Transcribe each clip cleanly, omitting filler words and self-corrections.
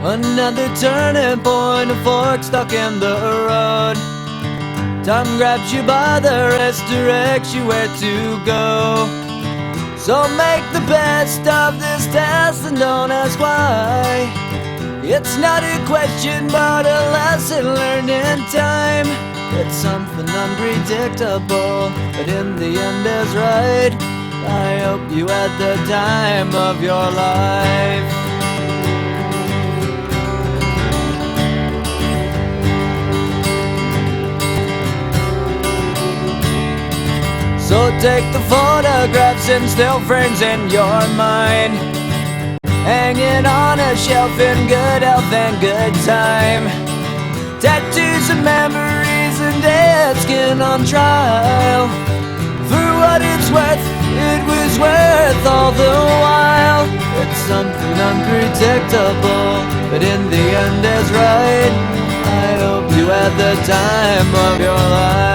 Another turning point, a fork stuck in the road. Time grabs you by the wrist, directs you where to go. So make the best of this test and don't ask why. It's not a question but a lesson learned in time. It's something unpredictable, but in the end is right. I hope you had the time of your life. So take the photographs and still frames in your mind, hanging on a shelf in good health and good time. Tattoos and memories and dead skin on trial. For what it's worth, it was worth all the while. It's something unpredictable, but in the end is right. I hope you had the time of your life.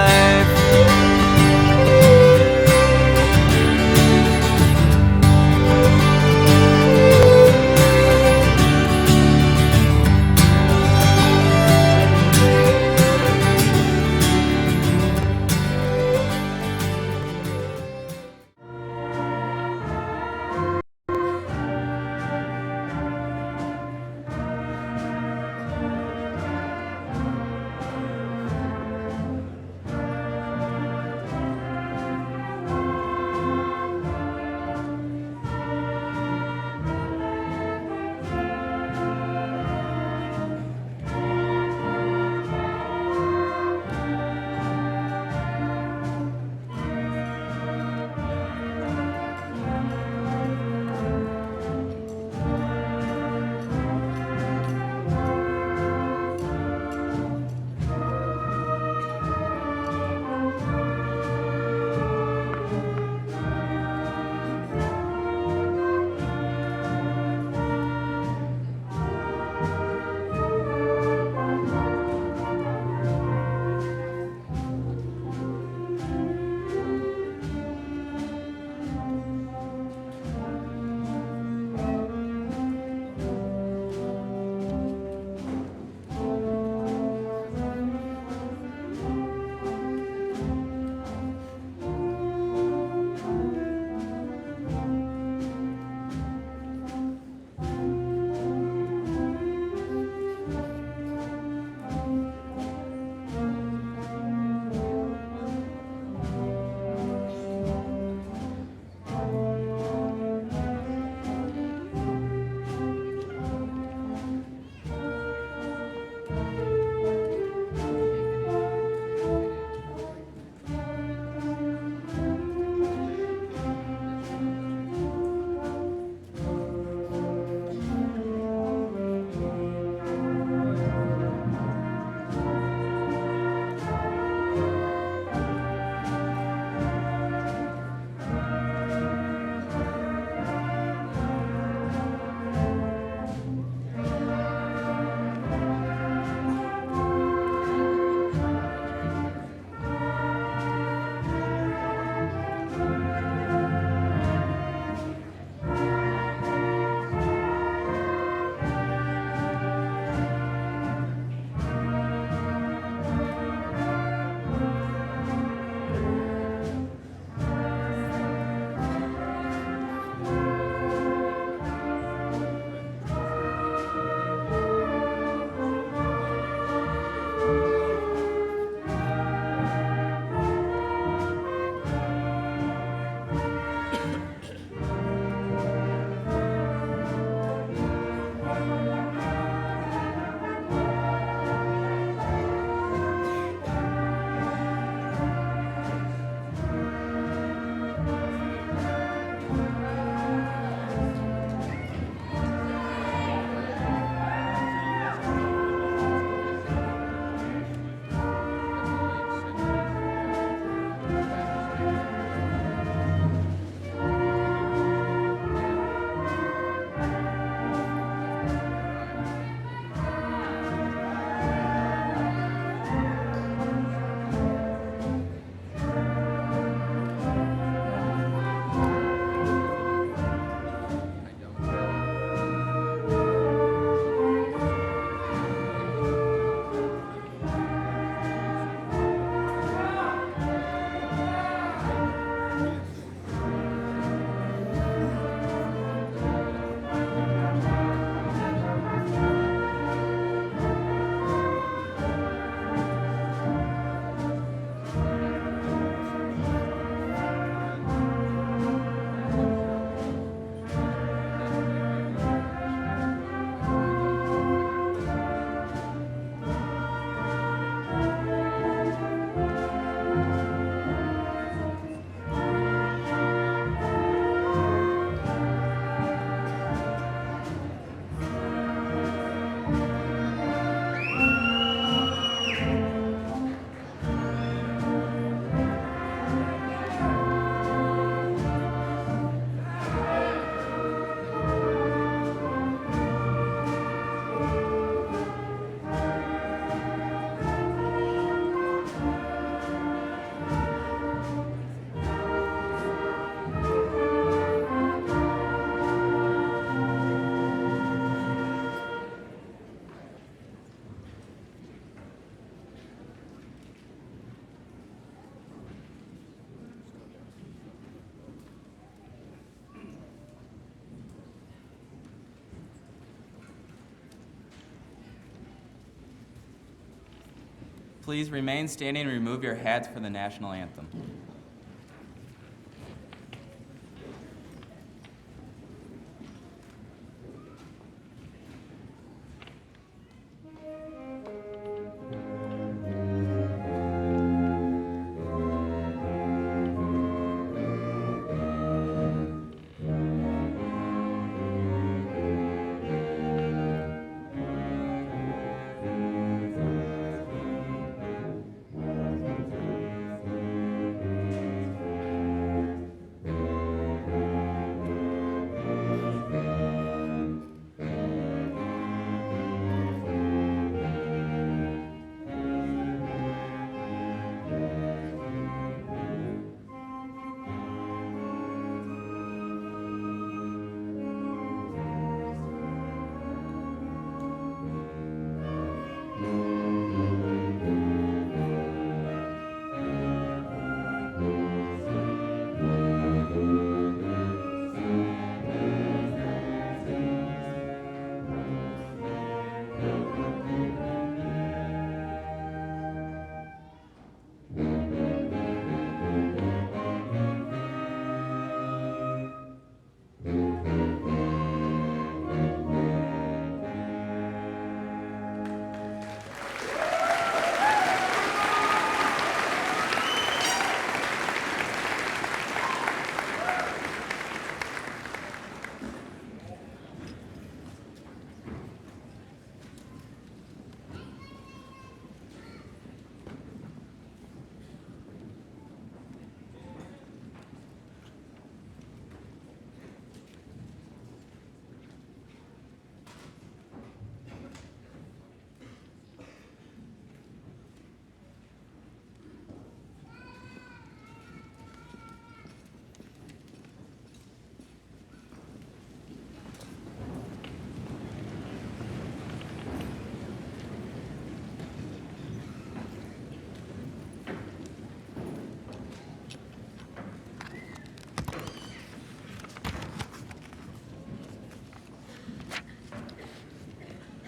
Please remain standing and remove your hats for the national anthem.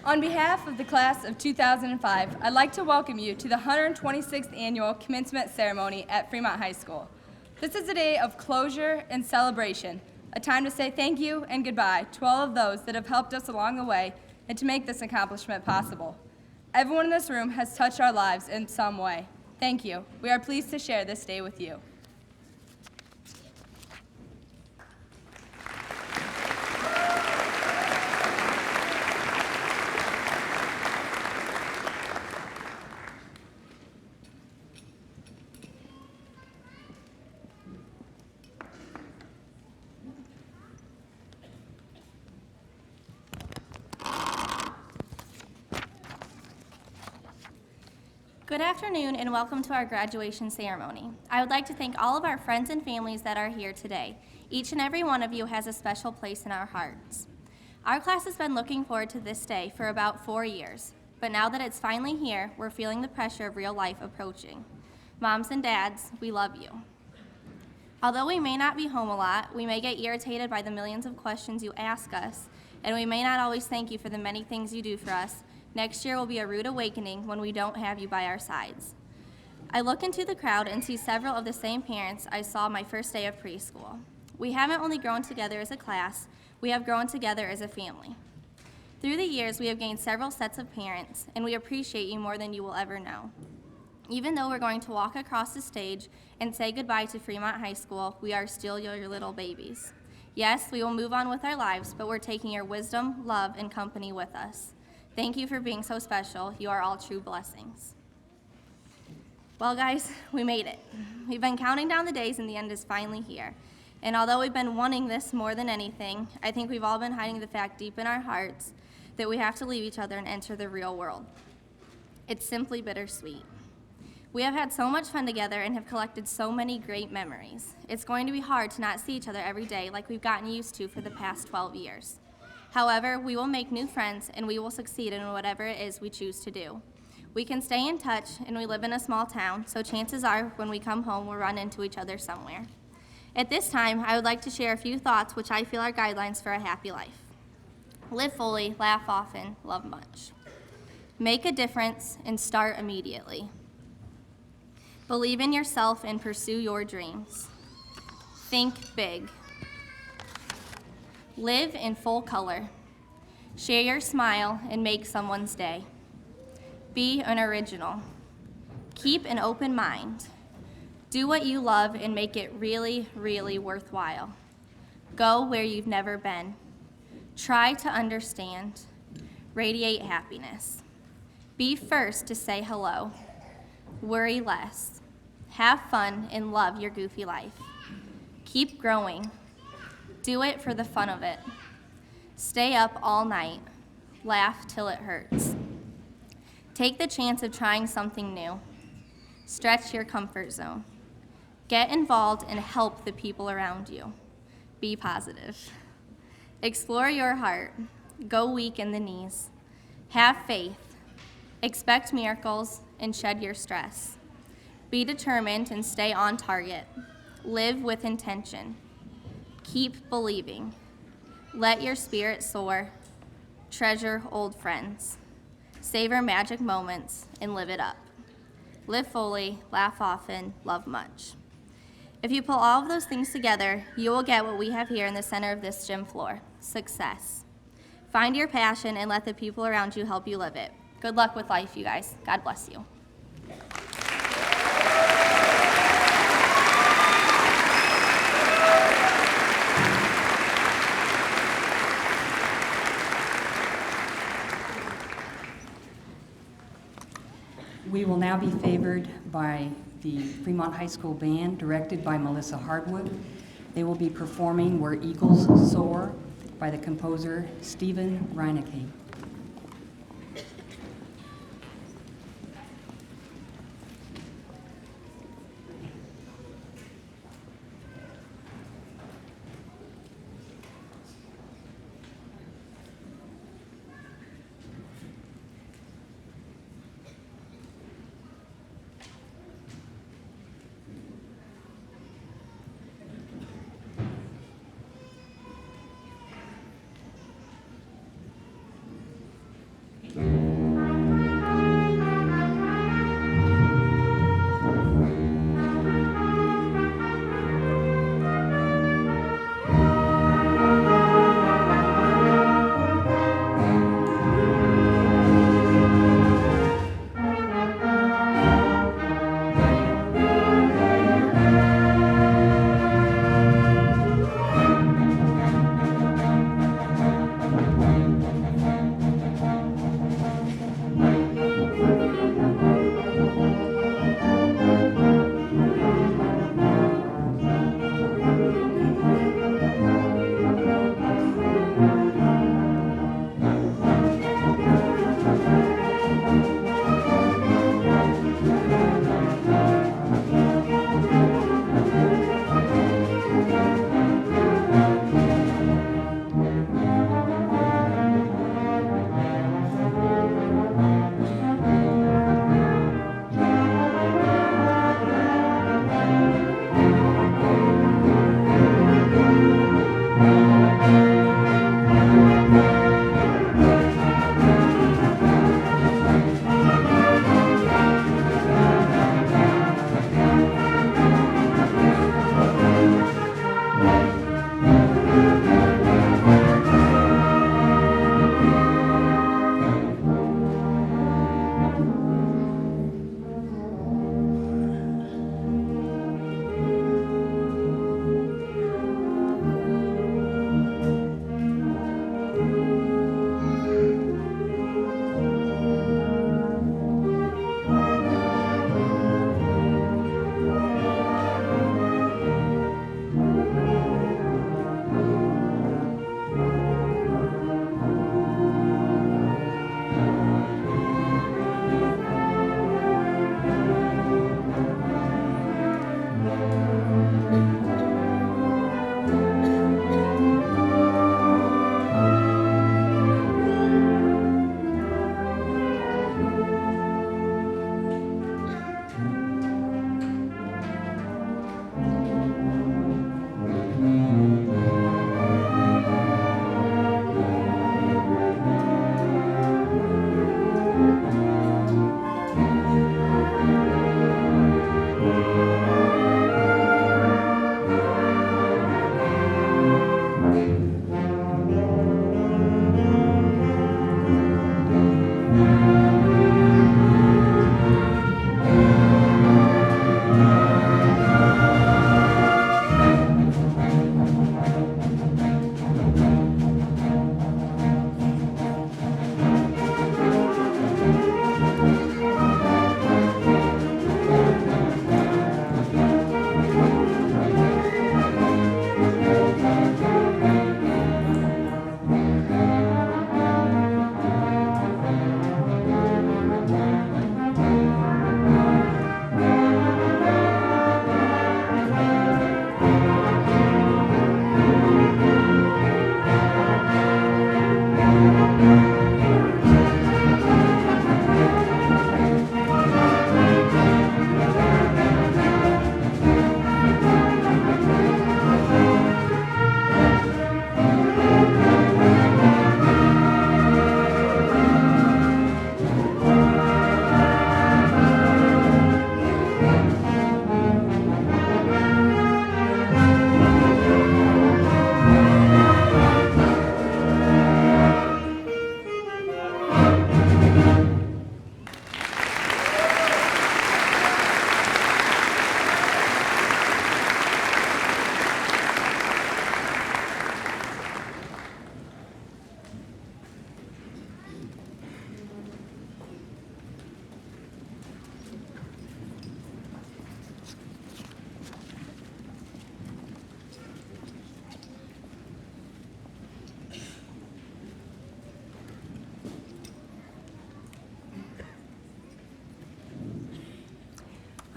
On behalf of the class of 2005, I'd like to welcome you to the 126th Annual Commencement Ceremony at Fremont High School. This is a day of closure and celebration, a time to say thank you and goodbye to all of those that have helped us along the way and to make this accomplishment possible. Everyone in this room has touched our lives in some way. Thank you. We are pleased to share this day with you. Good afternoon and welcome to our graduation ceremony. I would like to thank all of our friends and families that are here today. Each and every one of you has a special place in our hearts. Our class has been looking forward to this day for about 4 years, but now that it's finally here, we're feeling the pressure of real life approaching. Moms and dads, we love you. Although we may not be home a lot, we may get irritated by the millions of questions you ask us, and we may not always thank you for the many things you do for us. Next year will be a rude awakening when we don't have you by our sides. I look into the crowd and see several of the same parents I saw my first day of preschool. We haven't only grown together as a class, we have grown together as a family. Through the years, we have gained several sets of parents, and we appreciate you more than you will ever know. Even though we're going to walk across the stage and say goodbye to Fremont High School, we are still your little babies. Yes, we will move on with our lives, but we're taking your wisdom, love, and company with us. Thank you for being so special. You are all true blessings. Well, guys, we made it. We've been counting down the days and the end is finally here. And although we've been wanting this more than anything, I think we've all been hiding the fact deep in our hearts that we have to leave each other and enter the real world. It's simply bittersweet. We have had so much fun together and have collected so many great memories. It's going to be hard to not see each other every day like we've gotten used to for the past 12 years. However, we will make new friends and we will succeed in whatever it is we choose to do. We can stay in touch and we live in a small town, so chances are when we come home we'll run into each other somewhere. At this time, I would like to share a few thoughts which I feel are guidelines for a happy life. Live fully, laugh often, love much. Make a difference and start immediately. Believe in yourself and pursue your dreams. Think big. Live in full color. Share your smile and make someone's day. Be an original. Keep an open mind. Do what you love and make it really, really worthwhile. Go where you've never been. Try to understand. Radiate happiness. Be first to say hello. Worry less. Have fun and love your goofy life. Keep growing. Do it for the fun of it. Stay up all night. Laugh till it hurts. Take the chance of trying something new. Stretch your comfort zone. Get involved and help the people around you. Be positive. Explore your heart. Go weak in the knees. Have faith. Expect miracles and shed your stress. Be determined and stay on target. Live with intention. Keep believing. Let your spirit soar. Treasure old friends. Savor magic moments and live it up. Live fully, laugh often, love much. If you pull all of those things together, you will get what we have here in the center of this gym floor, success. Find your passion and let the people around you help you live it. Good luck with life, you guys. God bless you. We will now be favored by the Fremont High School Band, directed by Melissa Hardwood. They will be performing Where Eagles Soar by the composer Stephen Reinecke.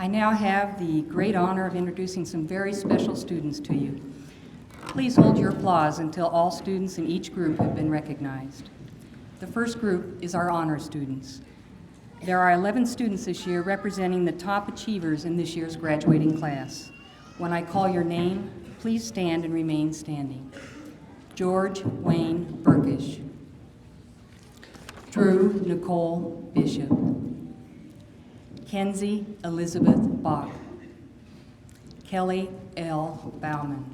I now have the great honor of introducing some very special students to you. Please hold your applause until all students in each group have been recognized. The first group is our honor students. There are 11 students this year representing the top achievers in this year's graduating class. When I call your name, please stand and remain standing. George Wayne Burkish. Drew Nicole Bishop. Kenzie Elizabeth Bach. Kelly L. Bauman.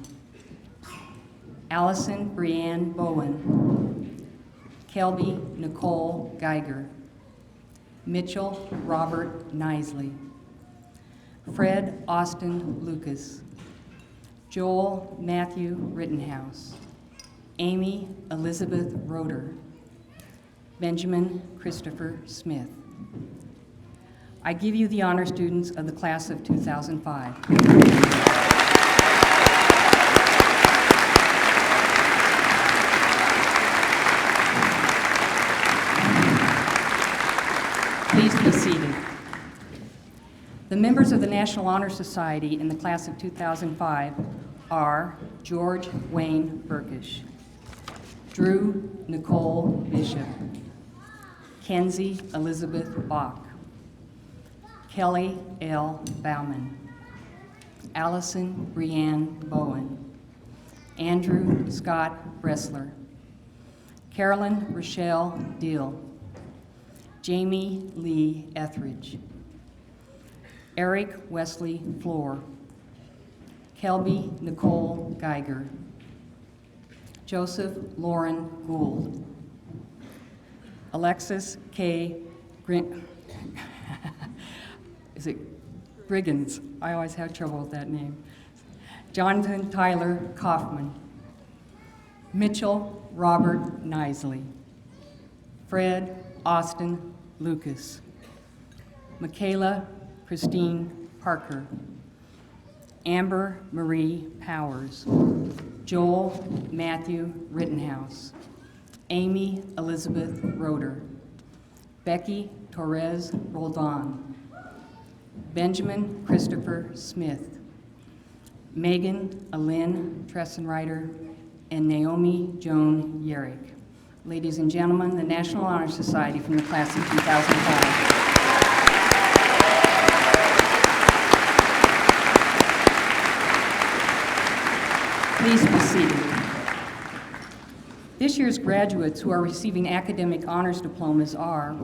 Allison Brianne Bowen. Kelby Nicole Geiger. Mitchell Robert Nisley. Fred Austin Lucas. Joel Matthew Rittenhouse. Amy Elizabeth Roeder. Benjamin Christopher Smith. I give you the honor students of the class of 2005. Please be seated. The members of the National Honor Society in the class of 2005 are George Wayne Burkish, Drew Nicole Bishop, Kenzie Elizabeth Bach, Kelly L. Bauman, Allison Brianne Bowen, Andrew Scott Bressler, Carolyn Rochelle Deal, Jamie Lee Etheridge, Eric Wesley Floor, Kelby Nicole Geiger, Joseph Lauren Gould, Alexis K. Briggins? I always have trouble with that name. Jonathan Tyler Kaufman, Mitchell Robert Nisley, Fred Austin Lucas, Michaela Christine Parker, Amber Marie Powers, Joel Matthew Rittenhouse, Amy Elizabeth Roeder, Becky Torres Roldan, Benjamin Christopher Smith, Megan Alyn Tressenreiter, and Naomi Joan Yerrick. Ladies and gentlemen, the National Honor Society from the class of 2005. Please be seated. This year's graduates who are receiving academic honors diplomas are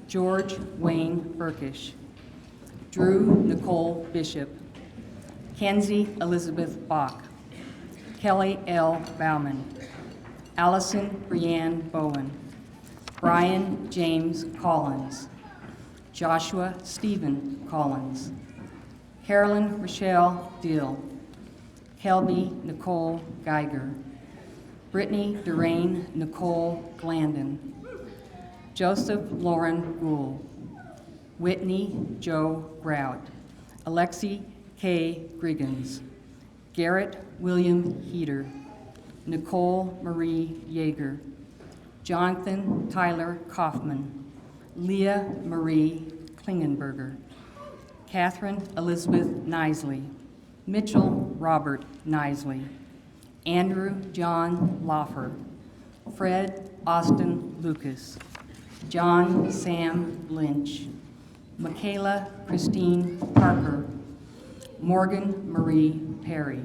George Wayne Burkish, Drew Nicole Bishop, Kenzie Elizabeth Bach, Kelly L. Bauman, Allison Brianne Bowen, Brian James Collins, Joshua Stephen Collins, Carolyn Rochelle Dill, Kelby Nicole Geiger, Brittany Durain Nicole Glandon, Joseph Lauren Gould, Whitney Joe Grout, Alexi K. Griggins, Garrett William Heater, Nicole Marie Yeager, Jonathan Tyler Kaufman, Leah Marie Klingenberger, Catherine Elizabeth Nisley, Mitchell Robert Nisley, Andrew John Loffer, Fred Austin Lucas, John Sam Lynch, Michaela Christine Parker, Morgan Marie Perry,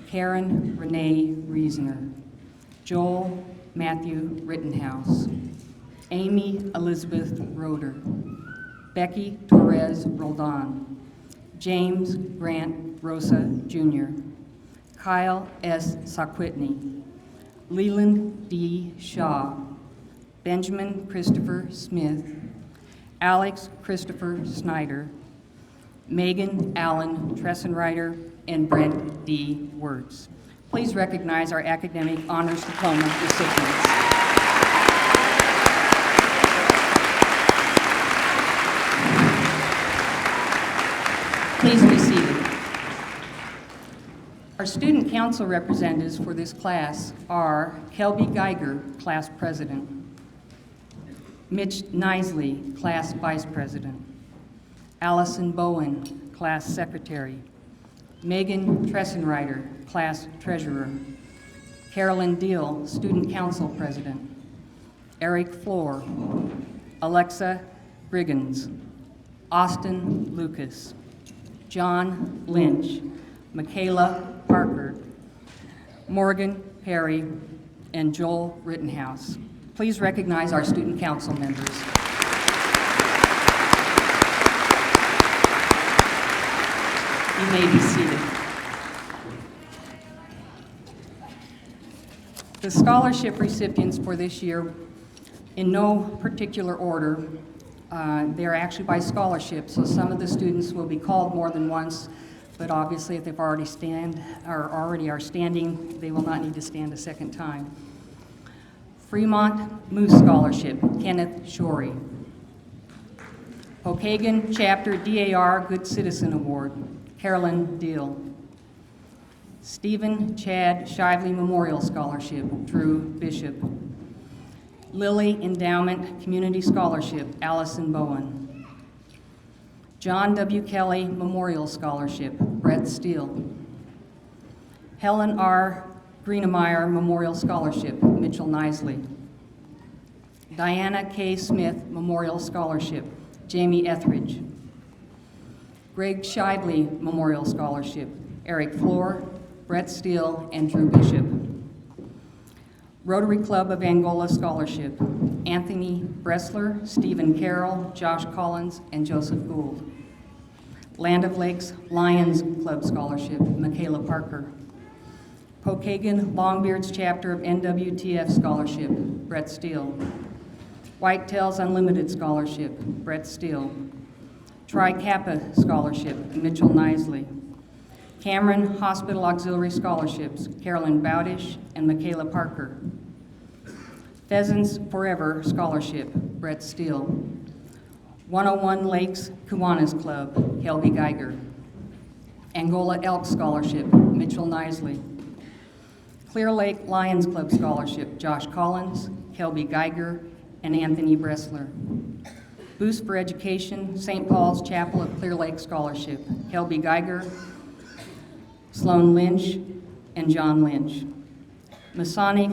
Karen Renee Reasoner, Joel Matthew Rittenhouse, Amy Elizabeth Roeder, Becky Torres Roldan, James Grant Rosa Jr., Kyle S. Saquitney, Leland D. Shaw, Benjamin Christopher Smith, Alex Christopher Snyder, Megan Allen Tressenreiter, and Brent D. Wirtz. Please recognize our academic honors diploma recipients. Please be seated. Our student council representatives for this class are Kelby Geiger, class president, Mitch Nisley, class vice president, Allison Bowen, Class Secretary. Megan Tressenreiter, Class Treasurer. Carolyn Deal, Student Council President. Eric Floor. Alexa Briggins. Austin Lucas. John Lynch. Michaela Parker. Morgan Perry, and Joel Rittenhouse. Please recognize our student council members. You may be seated. The scholarship recipients for this year, in no particular order, they're actually by scholarship, so some of the students will be called more than once, but obviously if they've already are standing, they will not need to stand a second time. Fremont Moose Scholarship, Kenneth Shorey. Pokagon Chapter DAR Good Citizen Award, Carolyn Deal. Stephen Chad Shively Memorial Scholarship, Drew Bishop. Lilly Endowment Community Scholarship, Allison Bowen. John W. Kelly Memorial Scholarship, Brett Steele. Helen R. Greenemeyer Memorial Scholarship, Mitchell Nisley. Diana K. Smith Memorial Scholarship, Jamie Etheridge. Greg Shively Memorial Scholarship, Eric Floor, Brett Steele, and Drew Bishop. Rotary Club of Angola Scholarship, Anthony Bressler, Stephen Carroll, Josh Collins, and Joseph Gould. Land of Lakes Lions Club Scholarship, Michaela Parker. Pokagon Longbeards Chapter of NWTF Scholarship, Brett Steele. Whitetails Unlimited Scholarship, Brett Steele. Tri Kappa Scholarship, Mitchell Nisley. Cameron Hospital Auxiliary Scholarships, Carolyn Bowdish and Michaela Parker. Pheasants Forever Scholarship, Brett Steele. 101 Lakes Kiwanis Club, Kelby Geiger. Angola Elk Scholarship, Mitchell Nisley. Clear Lake Lions Club Scholarship, Josh Collins, Kelby Geiger, and Anthony Bressler. Boost for Education, St. Paul's Chapel of Clear Lake Scholarship, Kelby Geiger, Sloan Lynch, and John Lynch. Masonic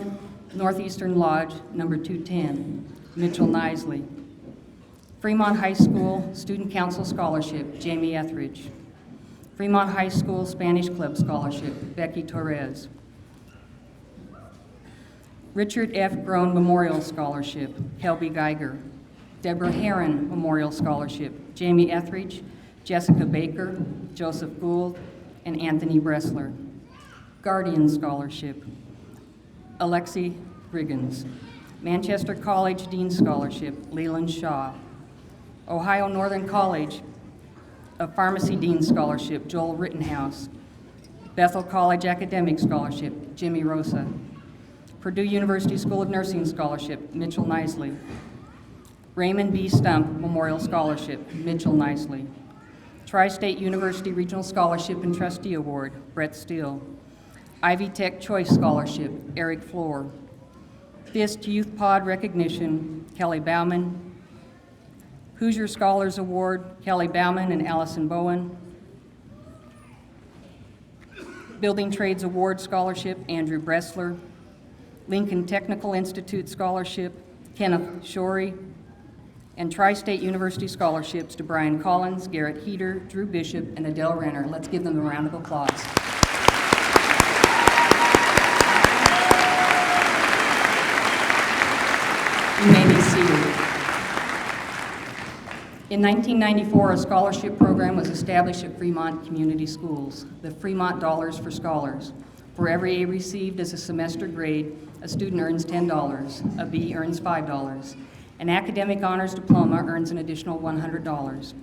Northeastern Lodge, number 210, Mitchell Nisley. Fremont High School Student Council Scholarship, Jamie Etheridge. Fremont High School Spanish Club Scholarship, Becky Torres. Richard F. Groen Memorial Scholarship, Kelby Geiger. Deborah Herron Memorial Scholarship, Jamie Etheridge, Jessica Baker, Joseph Gould, and Anthony Bressler. Guardian Scholarship, Alexi Briggins. Manchester College Dean Scholarship, Leland Shaw. Ohio Northern College of Pharmacy Dean Scholarship, Joel Rittenhouse. Bethel College Academic Scholarship, Jimmy Rosa. Purdue University School of Nursing Scholarship, Mitchell Nisley. Raymond B. Stump Memorial Scholarship, Mitchell Nisley. Tri-State University Regional Scholarship and Trustee Award, Brett Steele. Ivy Tech Choice Scholarship, Eric Floor. FIST Youth Pod Recognition, Kelly Bauman. Hoosier Scholars Award, Kelly Bauman and Allison Bowen. Building Trades Award Scholarship, Andrew Bressler. Lincoln Technical Institute Scholarship, Kenneth Shorey. And Tri-State University Scholarships to Brian Collins, Garrett Heater, Drew Bishop, and Adele Renner. Let's give them a round of applause. You may be seated. In 1994, a scholarship program was established at Fremont Community Schools, the Fremont Dollars for Scholars. For every A received as a semester grade, a student earns $10, a B earns $5. An academic honors diploma earns an additional $100.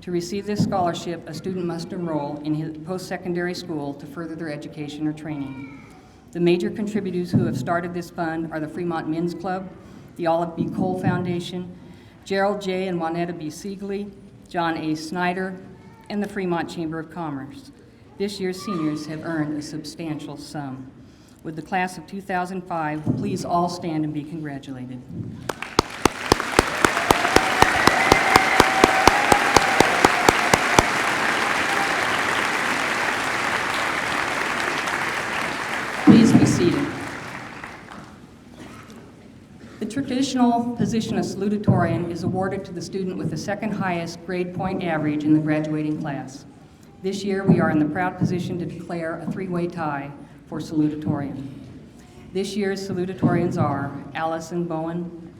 To receive this scholarship, a student must enroll in his post-secondary school to further their education or training. The major contributors who have started this fund are the Fremont Men's Club, the Olive B. Cole Foundation, Gerald J. and Juanetta B. Siegley, John A. Snyder, and the Fremont Chamber of Commerce. This year's seniors have earned a substantial sum. Would the class of 2005 please all stand and be congratulated? traditional position of salutatorian is awarded to the student with the second highest grade point average in the graduating class. This year, we are in the proud position to declare a three-way tie for salutatorian. This year's salutatorians are Allison Bowen,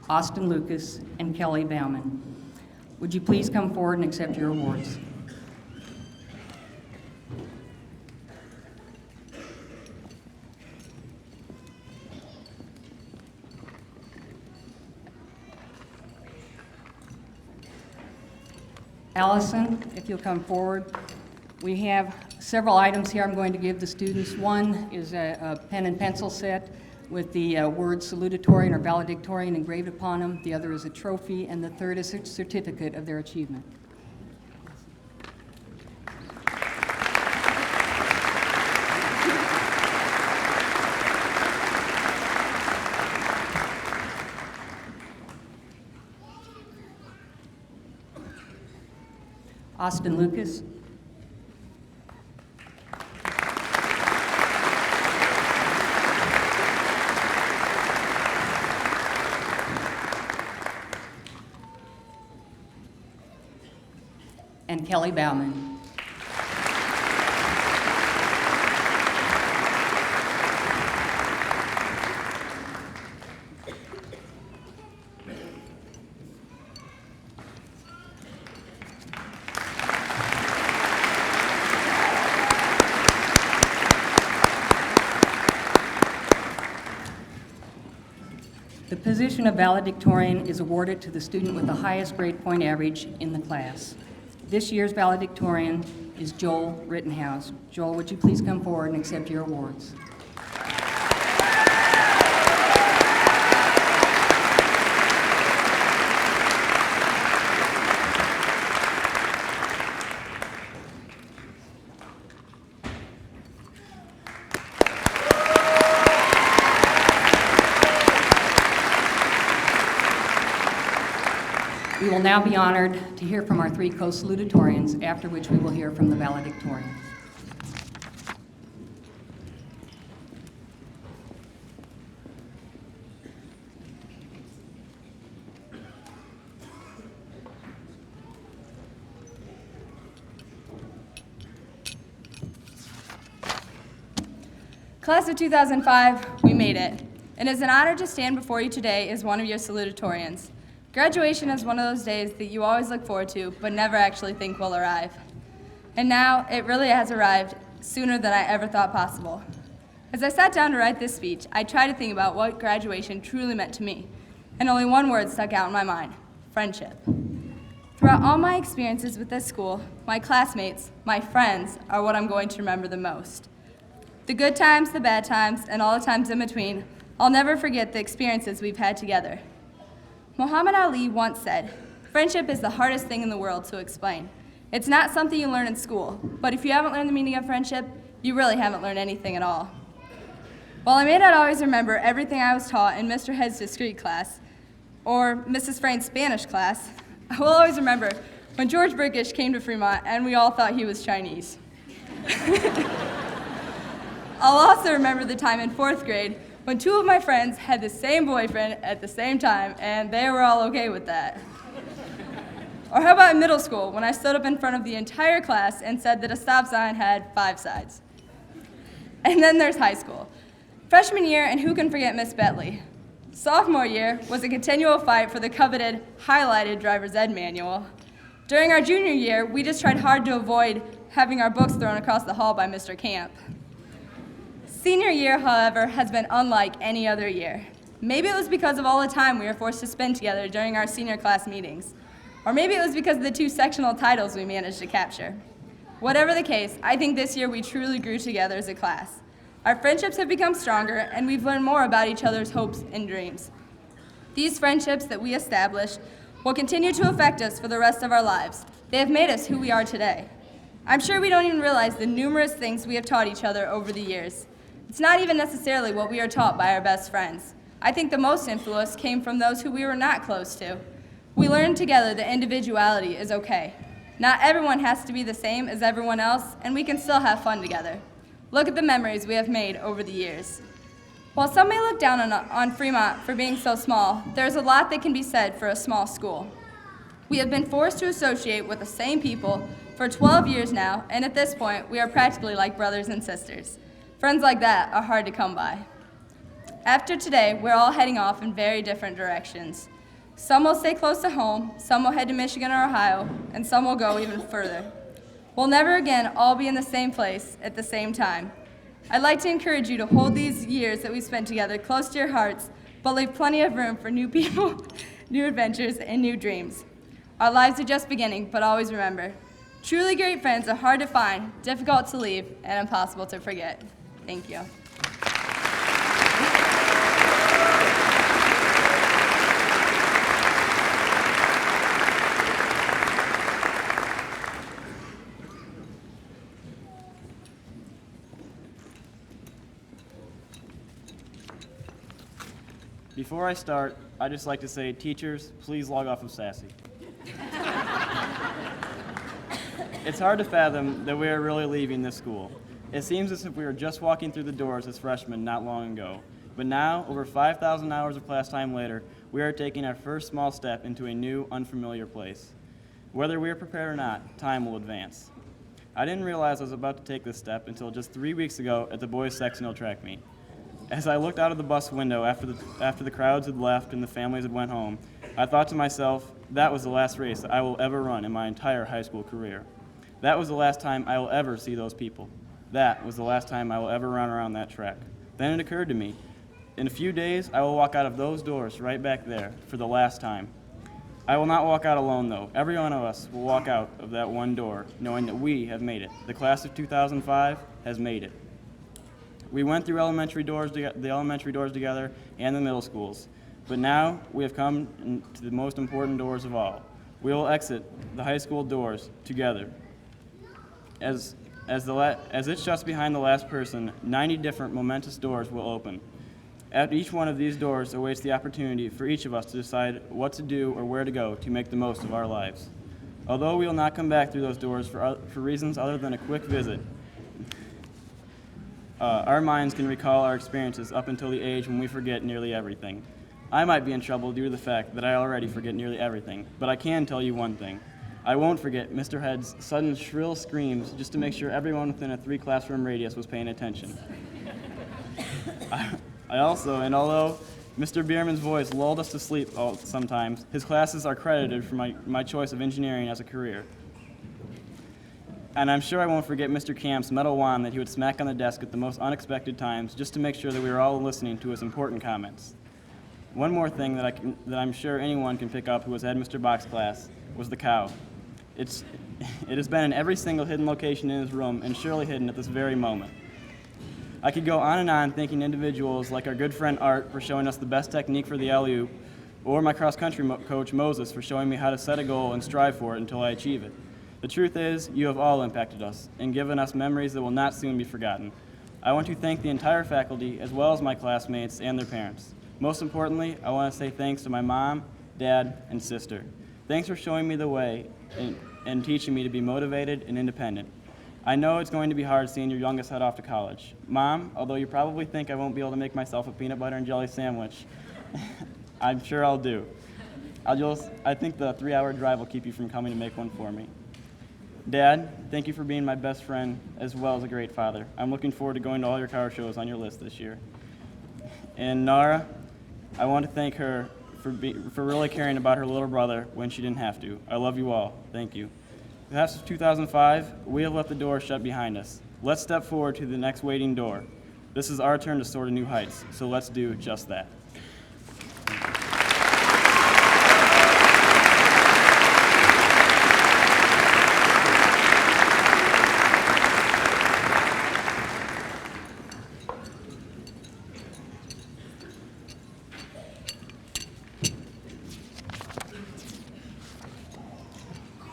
Austin Lucas, and Kelly Bauman. Would you please come forward and accept your awards? Allison, if you'll come forward. We have several items here I'm going to give the students. One is a pen and pencil set with the words salutatorian or valedictorian engraved upon them. The other is a trophy, and the third is a certificate of their achievement. Austin Lucas. And Kelly Bauman. The position of valedictorian is awarded to the student with the highest grade point average in the class. This year's valedictorian is Joel Rittenhouse. Joel, would you please come forward and accept your awards? We will now be honored to hear from our three co-salutatorians, after which we will hear from the valedictorian. Class of 2005, we made it. And it's an honor to stand before you today as one of your salutatorians. Graduation is one of those days that you always look forward to, but never actually think will arrive. And now, it really has arrived sooner than I ever thought possible. As I sat down to write this speech, I tried to think about what graduation truly meant to me, and only one word stuck out in my mind: friendship. Throughout all my experiences with this school, my classmates, my friends, are what I'm going to remember the most. The good times, the bad times, and all the times in between, I'll never forget the experiences we've had together. Muhammad Ali once said, "Friendship is the hardest thing in the world to explain. It's not something you learn in school, but if you haven't learned the meaning of friendship, you really haven't learned anything at all." While I may not always remember everything I was taught in Mr. Head's discrete class or Mrs. Frank's Spanish class, I will always remember when George Burkish came to Fremont and we all thought he was Chinese. I'll also remember the time in 4th grade when two of my friends had the same boyfriend at the same time, and they were all okay with that. Or how about in middle school, when I stood up in front of the entire class and said that a stop sign had 5 sides. And then there's high school. Freshman year, and who can forget Miss Bentley? Sophomore year was a continual fight for the coveted, highlighted driver's ed manual. During our junior year, we just tried hard to avoid having our books thrown across the hall by Mr. Camp. Senior year, however, has been unlike any other year. Maybe it was because of all the time we were forced to spend together during our senior class meetings. Or maybe it was because of the 2 sectional titles we managed to capture. Whatever the case, I think this year we truly grew together as a class. Our friendships have become stronger, and we've learned more about each other's hopes and dreams. These friendships that we established will continue to affect us for the rest of our lives. They have made us who we are today. I'm sure we don't even realize the numerous things we have taught each other over the years. It's not even necessarily what we are taught by our best friends. I think the most influence came from those who we were not close to. We learned together that individuality is okay. Not everyone has to be the same as everyone else, and we can still have fun together. Look at the memories we have made over the years. While some may look down on Fremont for being so small, there's a lot that can be said for a small school. We have been forced to associate with the same people for 12 years now, and at this point, we are practically like brothers and sisters. Friends like that are hard to come by. After today, we're all heading off in very different directions. Some will stay close to home, some will head to Michigan or Ohio, and some will go even further. We'll never again all be in the same place at the same time. I'd like to encourage you to hold these years that we've spent together close to your hearts, but leave plenty of room for new people, new adventures, and new dreams. Our lives are just beginning, but always remember, truly great friends are hard to find, difficult to leave, and impossible to forget. Thank you. Before I start, I'd just like to say, teachers, please log off of Sassy. It's hard to fathom that we are really leaving this school. It seems as if we were just walking through the doors as freshmen not long ago. But now, over 5,000 hours of class time later, we are taking our first small step into a new, unfamiliar place. Whether we are prepared or not, time will advance. I didn't realize I was about to take this step until just 3 weeks ago at the boys' sectional track meet. As I looked out of the bus window after the crowds had left and the families had went home, I thought to myself, that was the last race that I will ever run in my entire high school career. That was the last time I will ever see those people. That was the last time I will ever run around that track. Then it occurred to me, in a few days, I will walk out of those doors right back there for the last time. I will not walk out alone, though. Every one of us will walk out of that one door, knowing that we have made it. The class of 2005 has made it. We went through the elementary doors together and the middle schools, but now we have come to the most important doors of all. We will exit the high school doors together. As it's just behind the last person, 90 different momentous doors will open. At each one of these doors awaits the opportunity for each of us to decide what to do or where to go to make the most of our lives. Although we will not come back through those doors for reasons other than a quick visit, our minds can recall our experiences up until the age when we forget nearly everything. I might be in trouble due to the fact that I already forget nearly everything, but I can tell you one thing. I won't forget Mr. Head's sudden shrill screams just to make sure everyone within a 3-classroom radius was paying attention. I also, and although Mr. Bierman's voice lulled us to sleep sometimes, his classes are credited for my choice of engineering as a career. And I'm sure I won't forget Mr. Camp's metal wand that he would smack on the desk at the most unexpected times just to make sure that we were all listening to his important comments. One more thing that I'm sure anyone can pick up who has had Mr. Bach's class was the cow. It has been in every single hidden location in his room and surely hidden at this very moment. I could go on and on thanking individuals like our good friend Art for showing us the best technique for the alley-oop, or my cross-country coach Moses for showing me how to set a goal and strive for it until I achieve it. The truth is, you have all impacted us and given us memories that will not soon be forgotten. I want to thank the entire faculty as well as my classmates and their parents. Most importantly, I want to say thanks to my mom, dad, and sister. Thanks for showing me the way and teaching me to be motivated and independent. I know it's going to be hard seeing your youngest head off to college. Mom, although you probably think I won't be able to make myself a peanut butter and jelly sandwich, I'm sure I'll do. I think the 3-hour drive will keep you from coming to make one for me. Dad, thank you for being my best friend as well as a great father. I'm looking forward to going to all your car shows on your list this year. And Nara, I want to thank her for really caring about her little brother when she didn't have to. I love you all. Thank you. Class of 2005, we have left the door shut behind us. Let's step forward to the next waiting door. This is our turn to soar to new heights, so let's do just that.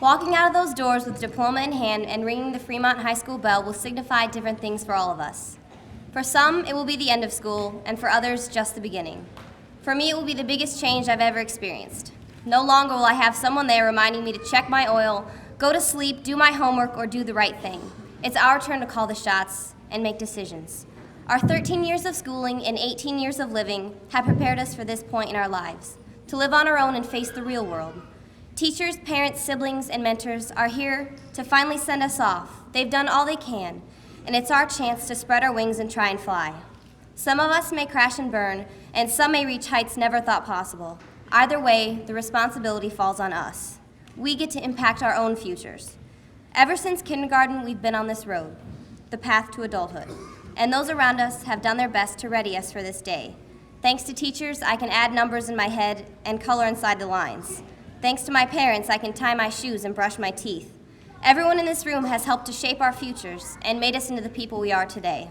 Walking out of those doors with diploma in hand and ringing the Fremont High School bell will signify different things for all of us. For some, it will be the end of school, and for others, just the beginning. For me, it will be the biggest change I've ever experienced. No longer will I have someone there reminding me to check my oil, go to sleep, do my homework, or do the right thing. It's our turn to call the shots and make decisions. Our 13 years of schooling and 18 years of living have prepared us for this point in our lives, to live on our own and face the real world. Teachers, parents, siblings, and mentors are here to finally send us off. They've done all they can, and it's our chance to spread our wings and try and fly. Some of us may crash and burn, and some may reach heights never thought possible. Either way, the responsibility falls on us. We get to impact our own futures. Ever since kindergarten, we've been on this road, the path to adulthood, and those around us have done their best to ready us for this day. Thanks to teachers, I can add numbers in my head and color inside the lines. Thanks to my parents, I can tie my shoes and brush my teeth. Everyone in this room has helped to shape our futures and made us into the people we are today.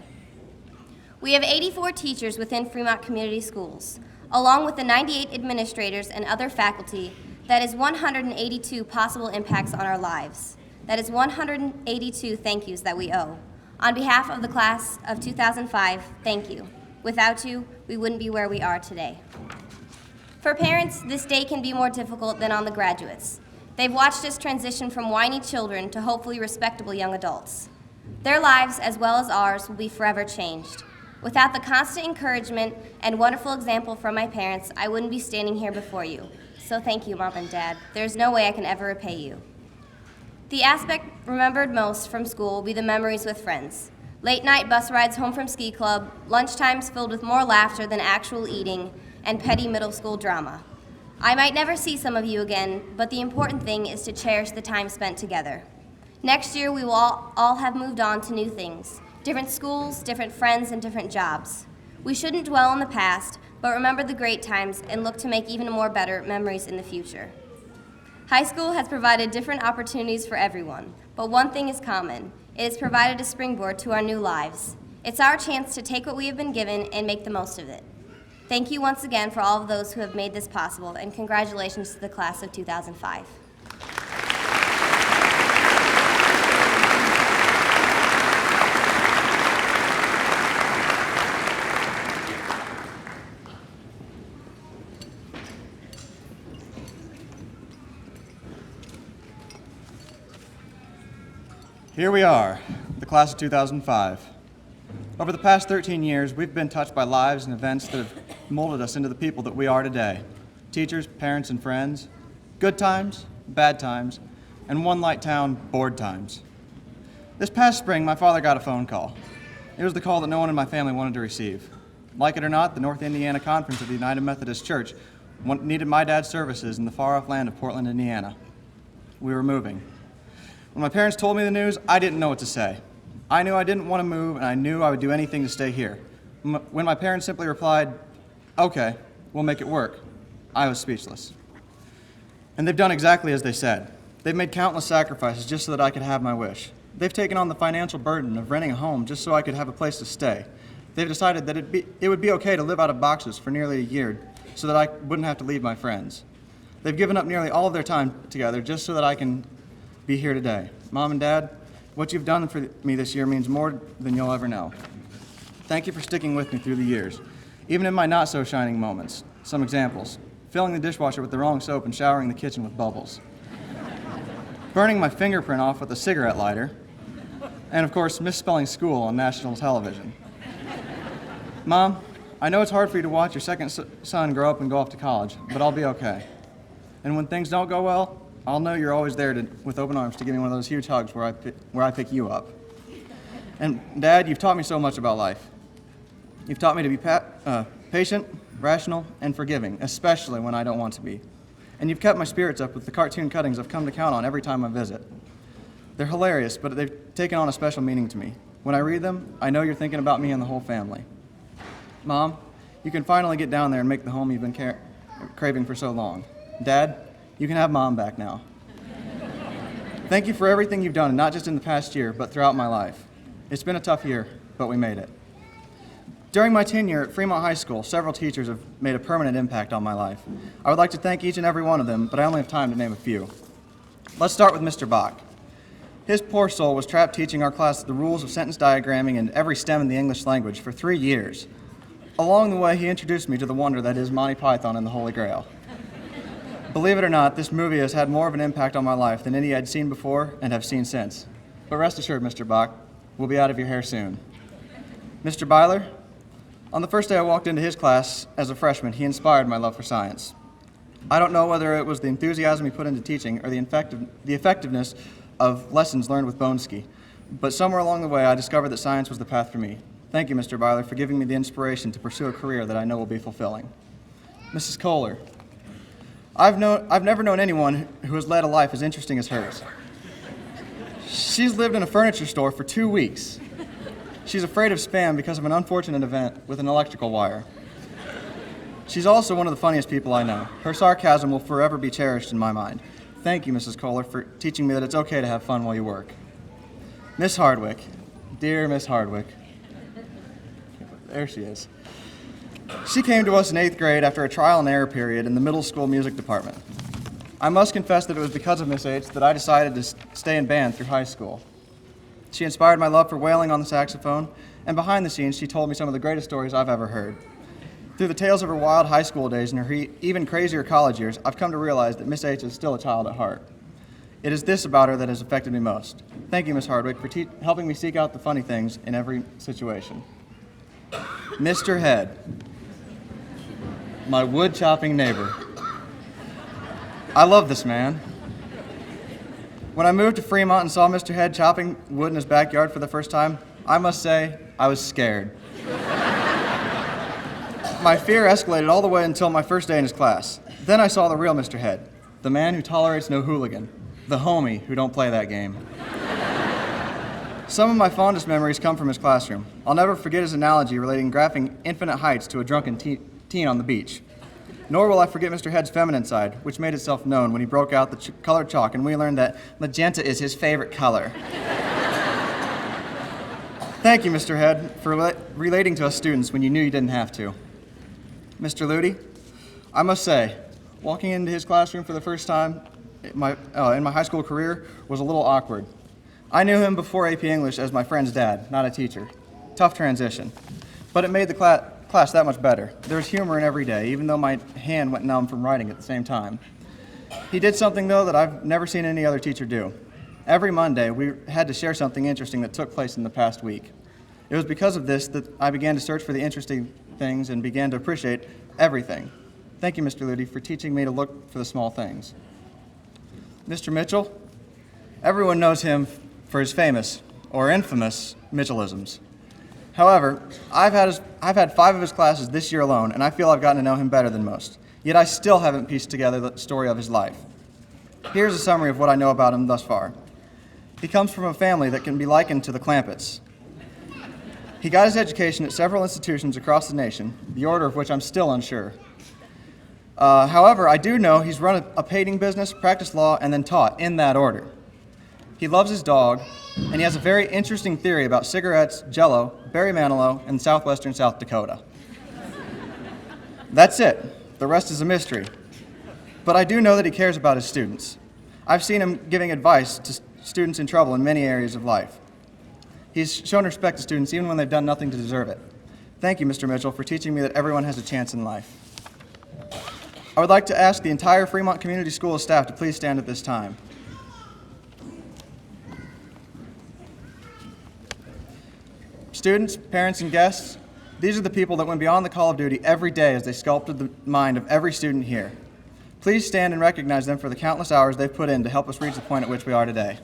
We have 84 teachers within Fremont Community Schools, along with the 98 administrators and other faculty. That is 182 possible impacts on our lives. That is 182 thank yous that we owe. On behalf of the class of 2005, thank you. Without you, we wouldn't be where we are today. For parents, this day can be more difficult than on the graduates. They've watched us transition from whiny children to hopefully respectable young adults. Their lives, as well as ours, will be forever changed. Without the constant encouragement and wonderful example from my parents, I wouldn't be standing here before you. So thank you, Mom and Dad. There's no way I can ever repay you. The aspect remembered most from school will be the memories with friends. Late night bus rides home from ski club, lunchtimes filled with more laughter than actual eating, and petty middle school drama. I might never see some of you again, but the important thing is to cherish the time spent together. Next year, we will all have moved on to new things, different schools, different friends, and different jobs. We shouldn't dwell on the past, but remember the great times and look to make even more better memories in the future. High school has provided different opportunities for everyone, but one thing is common. It has provided a springboard to our new lives. It's our chance to take what we have been given and make the most of it. Thank you once again for all of those who have made this possible, and congratulations to the class of 2005. Here we are, the class of 2005. Over the past 13 years, we've been touched by lives and events that have molded us into the people that we are today. Teachers, parents, and friends, good times, bad times, and one light town, bored times. This past spring, my father got a phone call. It was the call that no one in my family wanted to receive. Like it or not, the North Indiana Conference of the United Methodist Church needed my dad's services in the far-off land of Portland, Indiana. We were moving. When my parents told me the news, I didn't know what to say. I knew I didn't want to move, and I knew I would do anything to stay here. When my parents simply replied, "Okay, we'll make it work," I was speechless. And they've done exactly as they said. They've made countless sacrifices just so that I could have my wish. They've taken on the financial burden of renting a home just so I could have a place to stay. They've decided that it would be okay to live out of boxes for nearly a year so that I wouldn't have to leave my friends. They've given up nearly all of their time together just so that I can be here today. Mom and Dad, what you've done for me this year means more than you'll ever know. Thank you for sticking with me through the years, even in my not-so-shining moments. Some examples: filling the dishwasher with the wrong soap and showering the kitchen with bubbles, burning my fingerprint off with a cigarette lighter, and of course, misspelling school on national television. Mom, I know it's hard for you to watch your second son grow up and go off to college, but I'll be okay. And when things don't go well, I'll know you're always there with open arms to give me one of those huge hugs where I pick you up. And Dad, you've taught me so much about life. You've taught me to be patient, rational, and forgiving, especially when I don't want to be. And you've kept my spirits up with the cartoon cuttings I've come to count on every time I visit. They're hilarious, but they've taken on a special meaning to me. When I read them, I know you're thinking about me and the whole family. Mom, you can finally get down there and make the home you've been craving for so long. Dad, you can have Mom back now. Thank you for everything you've done, not just in the past year, but throughout my life. It's been a tough year, but we made it. During my tenure at Fremont High School, several teachers have made a permanent impact on my life. I would like to thank each and every one of them, but I only have time to name a few. Let's start with Mr. Bach. His poor soul was trapped teaching our class the rules of sentence diagramming and every stem in the English language for 3 years. Along the way, he introduced me to the wonder that is Monty Python and the Holy Grail. Believe it or not, this movie has had more of an impact on my life than any I'd seen before and have seen since. But rest assured, Mr. Bach, we'll be out of your hair soon. Mr. Byler, on the first day I walked into his class as a freshman, he inspired my love for science. I don't know whether it was the enthusiasm he put into teaching or the effectiveness of lessons learned with Boneski, but somewhere along the way I discovered that science was the path for me. Thank you, Mr. Byler, for giving me the inspiration to pursue a career that I know will be fulfilling. Mrs. Kohler, I've never known anyone who has led a life as interesting as hers. She's lived in a furniture store for 2 weeks. She's afraid of spam because of an unfortunate event with an electrical wire. She's also one of the funniest people I know. Her sarcasm will forever be cherished in my mind. Thank you, Mrs. Kohler, for teaching me that it's okay to have fun while you work. Miss Hardwick, dear Miss Hardwick. There she is. She came to us in 8th grade after a trial and error period in the middle school music department. I must confess that it was because of Miss H that I decided to stay in band through high school. She inspired my love for wailing on the saxophone, and behind the scenes, she told me some of the greatest stories I've ever heard. Through the tales of her wild high school days and her even crazier college years, I've come to realize that Miss H is still a child at heart. It is this about her that has affected me most. Thank you, Miss Hardwick, for helping me seek out the funny things in every situation. Mr. Head, my wood-chopping neighbor. I love this man. When I moved to Fremont and saw Mr. Head chopping wood in his backyard for the first time, I must say, I was scared. My fear escalated all the way until my first day in his class. Then I saw the real Mr. Head, the man who tolerates no hooligan, the homie who don't play that game. Some of my fondest memories come from his classroom. I'll never forget his analogy relating graphing infinite heights to a drunken teen on the beach. Nor will I forget Mr. Head's feminine side, which made itself known when he broke out the colored chalk and we learned that magenta is his favorite color. Thank you, Mr. Head, for relating to us students when you knew you didn't have to. Mr. Ludi, I must say, walking into his classroom for the first time in my high school career was a little awkward. I knew him before AP English as my friend's dad, not a teacher. Tough transition. But it made the class that much better. There's humor in every day, even though my hand went numb from writing at the same time. He did something, though, that I've never seen any other teacher do. Every Monday, we had to share something interesting that took place in the past week. It was because of this that I began to search for the interesting things and began to appreciate everything. Thank you, Mr. Ludi, for teaching me to look for the small things. Mr. Mitchell, everyone knows him for his famous, or infamous, Mitchellisms. However, I've had 5 of his classes this year alone, and I feel I've gotten to know him better than most. Yet I still haven't pieced together the story of his life. Here's a summary of what I know about him thus far. He comes from a family that can be likened to the Clampetts. He got his education at several institutions across the nation, the order of which I'm still unsure. However, I do know he's run a painting business, practiced law, and then taught in that order. He loves his dog, and he has a very interesting theory about cigarettes, Jell-O, Barry Manilow, and southwestern South Dakota. That's it. The rest is a mystery. But I do know that he cares about his students. I've seen him giving advice to students in trouble in many areas of life. He's shown respect to students even when they've done nothing to deserve it. Thank you, Mr. Mitchell, for teaching me that everyone has a chance in life. I would like to ask the entire Fremont Community School staff to please stand at this time. Students, parents, and guests, these are the people that went beyond the call of duty every day as they sculpted the mind of every student here. Please stand and recognize them for the countless hours they've put in to help us reach the point at which we are today.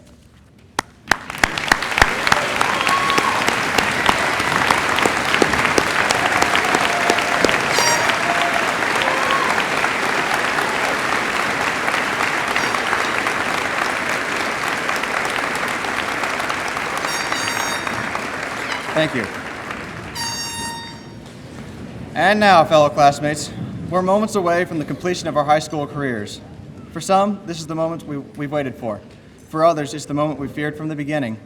Thank you. And now, fellow classmates, we're moments away from the completion of our high school careers. For some, this is the moment we've waited for. For others, it's the moment we feared from the beginning.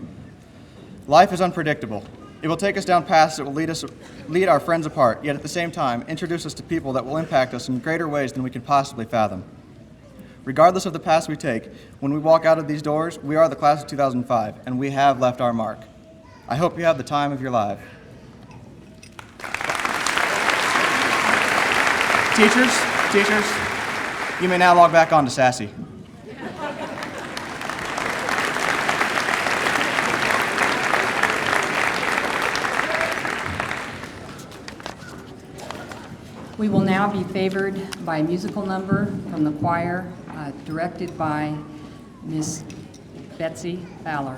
Life is unpredictable. It will take us down paths that will lead our friends apart, yet at the same time, introduce us to people that will impact us in greater ways than we can possibly fathom. Regardless of the paths we take, when we walk out of these doors, we are the class of 2005, and we have left our mark. I hope you have the time of your life. Teachers, you may now log back on to Sassy. We will now be favored by a musical number from the choir, directed by Miss Betsy Fowler.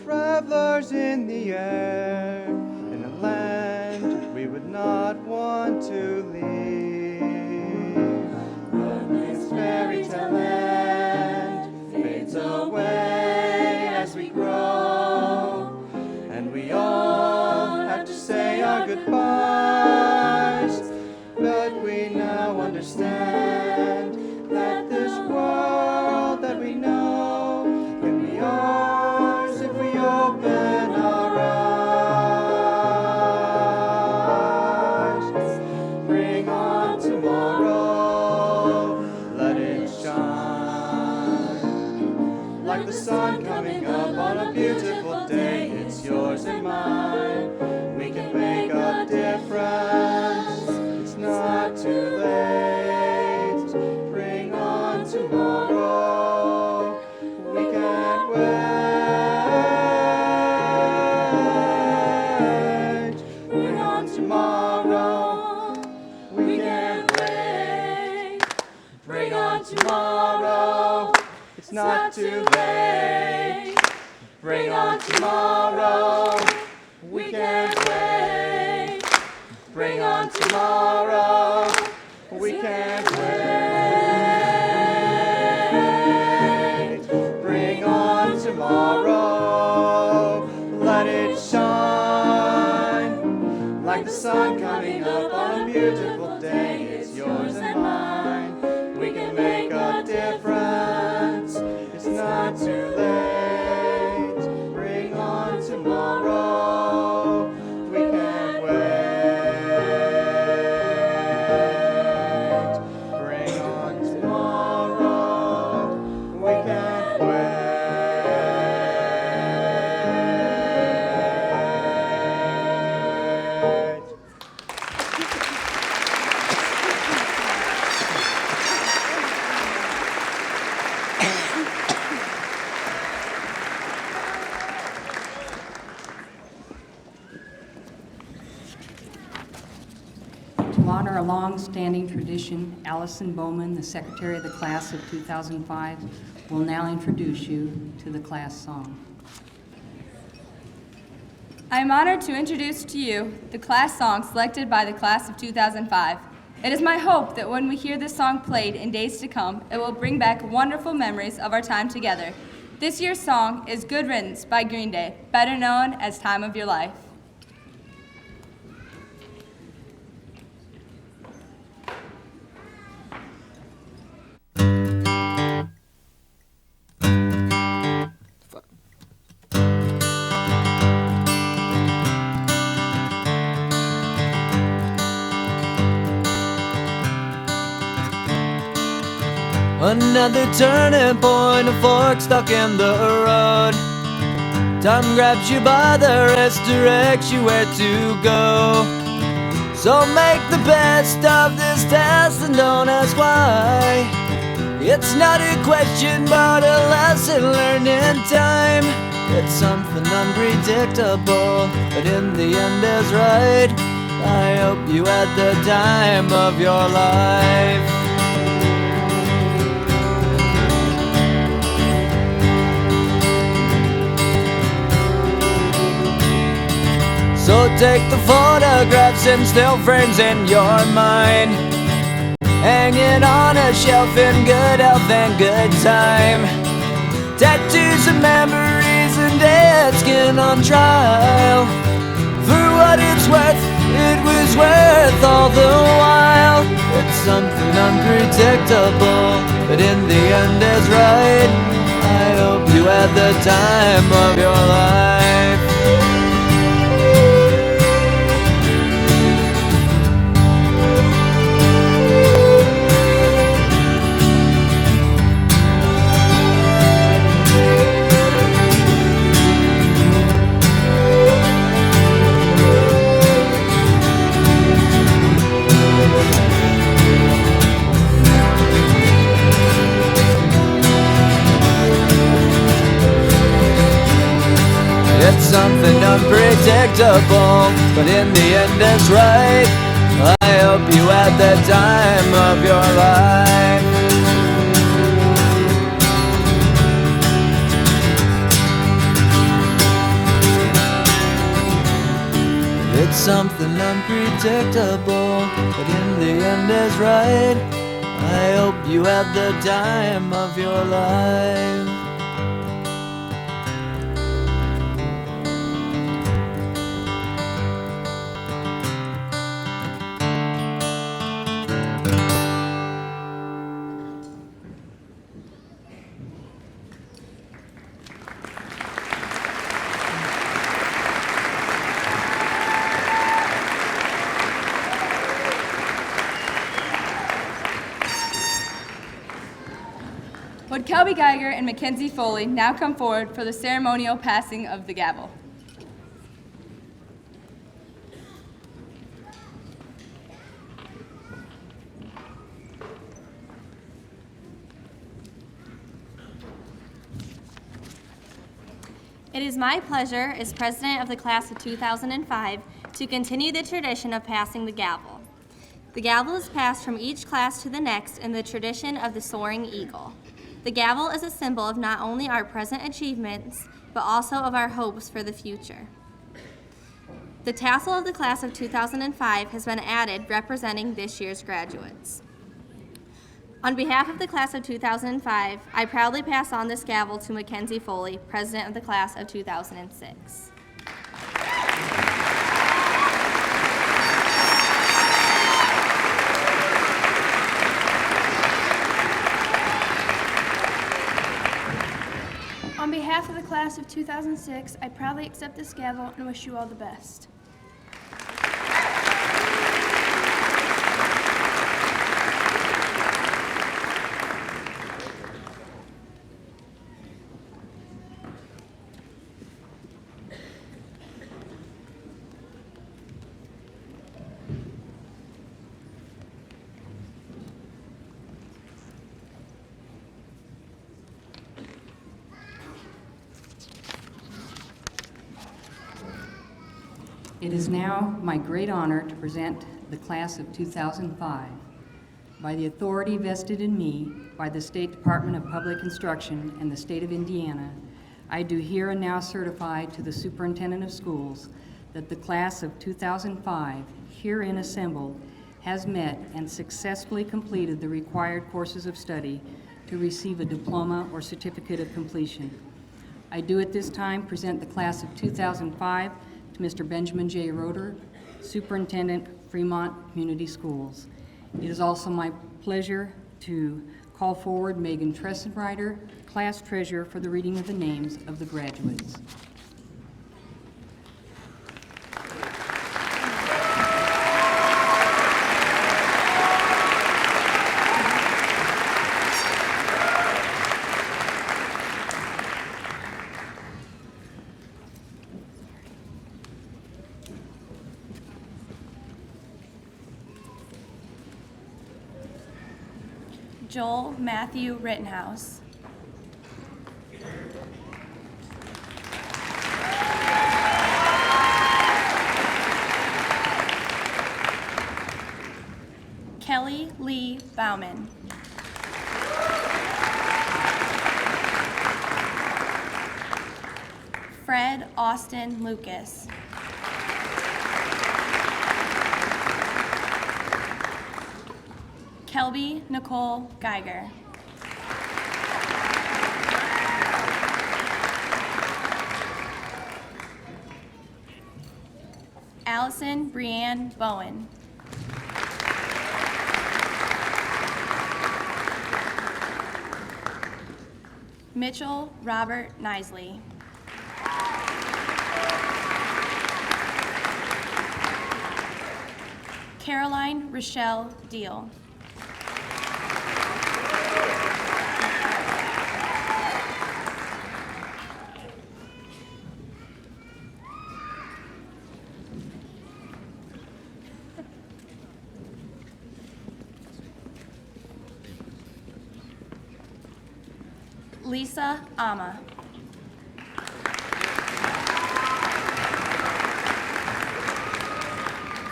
travelers in the air, in a land we would not want to leave. But this fairy tale land fades away as we grow, and we all have to say our goodbyes. But we now understand that this world that we know can be ours if we open our eyes. Bring on tomorrow, let it shine like the sun coming up on a beautiful day. It's yours and mine. We can make a difference. It's not too late. Bring on tomorrow. We can't wait. Bring on tomorrow. We can't wait. Bring on tomorrow. It's not too late. Bring on tomorrow. We can't wait. Bring on tomorrow. We can't wait. Bring on tomorrow. Let it shine like the sun coming up on a beautiful day. It's yours and mine. We can make a difference. It's not too late. Bring on tomorrow. We can't wait. Bring on tomorrow. We can't wait. To honor a long-standing tradition, Allison Bowman, the secretary of the class of 2005, will now introduce you to the class song. I am honored to introduce to you the class song selected by the class of 2005. It is my hope that when we hear this song played in days to come, it will bring back wonderful memories of our time together. This year's song is Good Riddance by Green Day, better known as Time of Your Life. Another turning point, a fork stuck in the road. Time grabs you by the wrist, directs you where to go. So make the best of this test and don't ask why. It's not a question but a lesson learned in time. It's something unpredictable, but in the end is right. I hope you had the time of your life. So take the photographs and still frames in your mind, hanging on a shelf in good health and good time. Tattoos and memories and dead skin on trial. For what it's worth, it was worth all the while. It's something unpredictable, but in the end is right. I hope you had the time of your life. It's something unpredictable, but in the end it's right. I hope you had the time of your life. unpredictable, but in the end is right. I hope you had the time of your life. Would Kelby Geiger and Mackenzie Foley now come forward for the ceremonial passing of the gavel? It is my pleasure as president of the class of 2005 to continue the tradition of passing the gavel. The gavel is passed from each class to the next in the tradition of the soaring eagle. The gavel is a symbol of not only our present achievements, but also of our hopes for the future. The tassel of the class of 2005 has been added representing this year's graduates. On behalf of the class of 2005, I proudly pass on this gavel to Mackenzie Foley, president of the class of 2006. On behalf of the class of 2006, I proudly accept this gavel and wish you all the best. It is now my great honor to present the class of 2005. By the authority vested in me by the State Department of Public Instruction and the State of Indiana, I do here and now certify to the Superintendent of Schools that the class of 2005, herein assembled, has met and successfully completed the required courses of study to receive a diploma or certificate of completion. I do at this time present the class of 2005 to Mr. Benjamin J. Roeder, Superintendent, Fremont Community Schools. It is also my pleasure to call forward Megan Tressenreiter, Class Treasurer, for the reading of the names of the graduates. Joel Matthew Rittenhouse. Kelly Lee Bauman. Fred Austin Lucas. Kelby Nicole Geiger. Allison Brianne Bowen. Mitchell Robert Nisley. Caroline Rochelle Deal. Lisa Ama.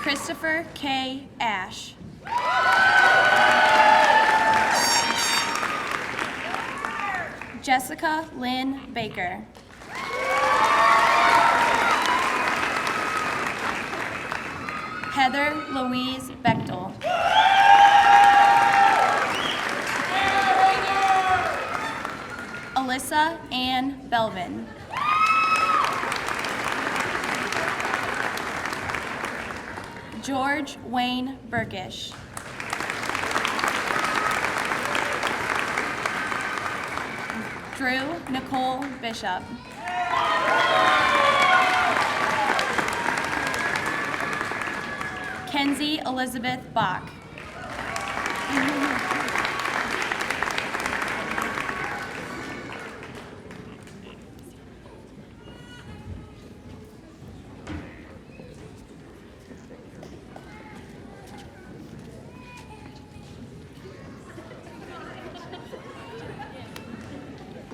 Christopher K. Ash. Jessica Lynn Baker. Heather Louise Bechtel. Alyssa Ann Belvin. George Wayne Burkish. Drew Nicole Bishop. Kenzie Elizabeth Bach.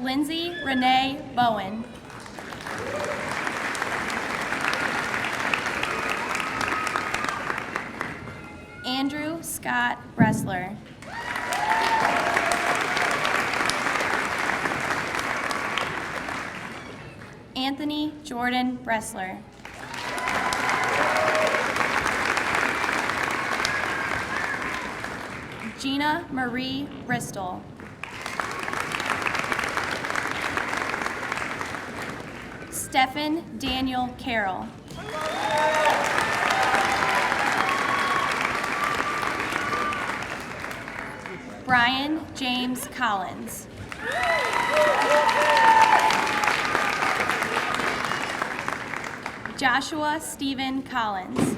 Lindsay Renee Bowen. Andrew Scott Bressler. Anthony Jordan Bressler. Gina Marie Bristol. Stephen Daniel Carroll. Brian James Collins. Joshua Stephen Collins.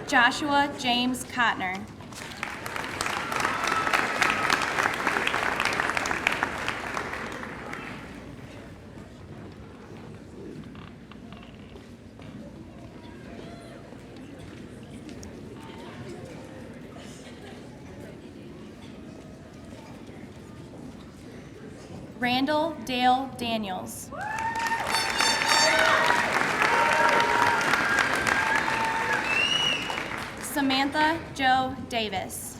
Joshua James Cotner. Randall Dale Daniels. Samantha Jo Davis.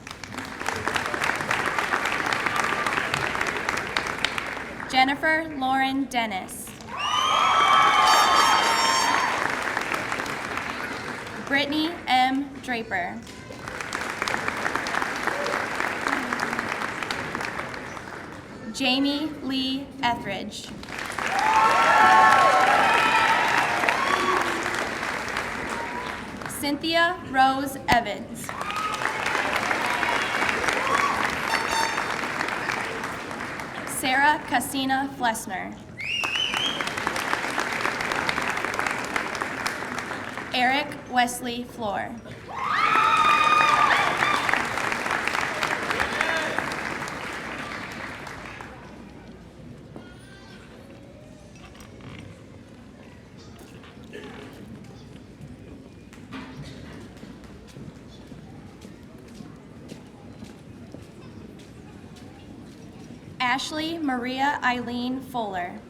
Jennifer Lauren Dennis. Brittany M. Draper. Jamie Lee Etheridge. Cynthia Rose Evans. Sarah Cassina Flessner. Eric Wesley Floor. Ashley Maria Eileen Fuller.